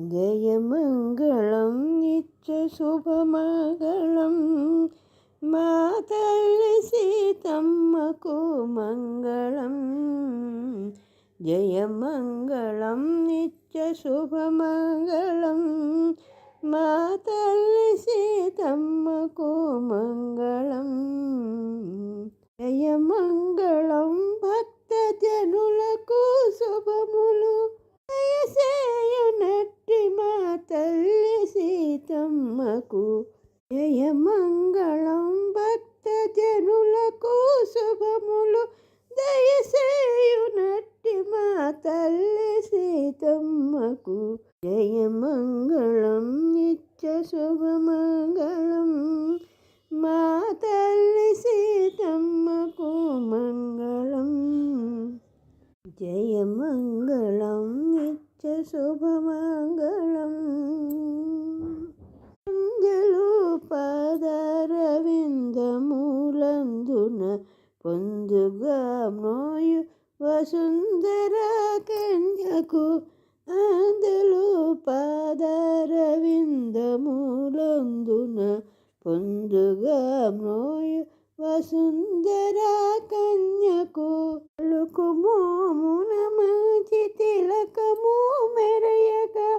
జయమంగళం నిత్య శుభమంగళం మా తల్లి సీతమ్మకు మంగళం. జయమంగళం నిత్య శుభమంగళం మా తల్లి సీతమ్మకు మంగళం. జయమంగళం భక్త జనులకు శుభములు దయసేయునట్టి మా తల్లి సీతమ్మకు. జయమంగళం భక్త జనులకు శుభములు దయసేయునట్టి మా తల్లి సీతమ్మకు. జయమంగళం నిత్య శుభమంగళం మా తల్లి సీతమ్మకు మంగళం. జయమంగళం నిత్య శుభమంగళం. అంజలు పాదారవిందములందున పొందుగా మ్రోయు వసుంధర కన్యకు. అందలు పాదారవిందములందున పొందుగా మ్రోయు వసుంధర కన్యకు. అలుకు మోమున మంచి తిలకము మెరయగా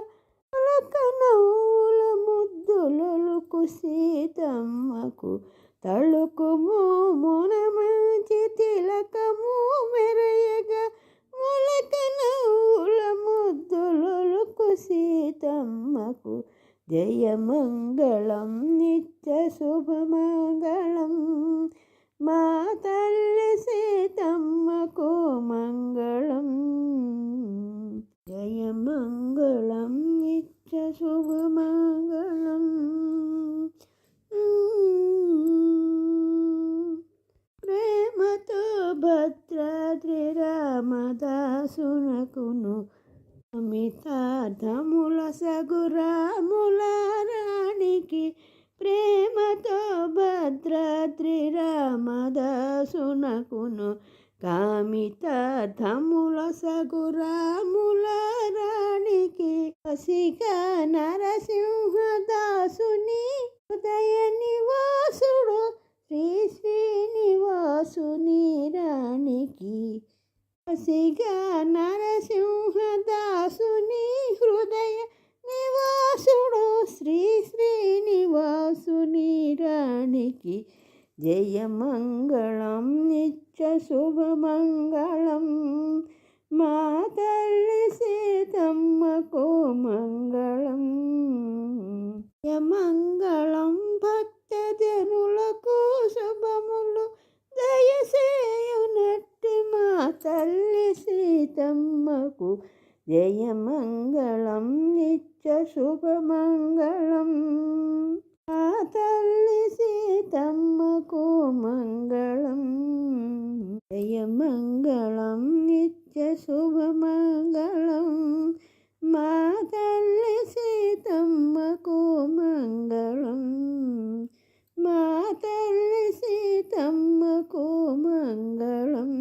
అలక నవ్వుల ముద్దులొలుకు సీతమ్మకు. తళుకు మోమున మంచి తిలకము మెరయగా మొలక నవ్వుల ముద్దులొలుకు సీతమ్మకు. జయమంగళం నిత్య శుభమంగళం మా తల్లి సీతమ్మకు మంగళం. జయమంగళం నిత్య శుభమంగళం. ప్రేమతో భద్రాద్రి రామదాసునకును అమితార్థముల సగురాముల రాణికి. ప్రేమతో భద్రాద్రి రామదాసునకును కామితార్థముల సగురాముల రాణికి. వసిగా నరసింహదాసుని హృదయ నివాసుడు శ్రీ శ్రీనివాసుని రాణికి. వసిగా నరసింహదాసుని హృదయ నివాసుడు శ్రీ శ్రీనివాసుని రాణికి. జయమంగళం నిత్య శుభమంగళం మా తల్లి సీతమ్మకు మంగళం. జయమంగళం భక్త జనులకు శుభములు దయసేయునట్టి మా తల్లి సీతమ్మకు. జయమంగళం నిత్య శుభమంగళం మా తల్లి సీతమ్మకు మంగళం. జయమంగళం నిత్య శుభమంగళం మా తల్లి సీతమ్మకు మంగళం. మా తల్లి సీతమ్మకు మంగళం.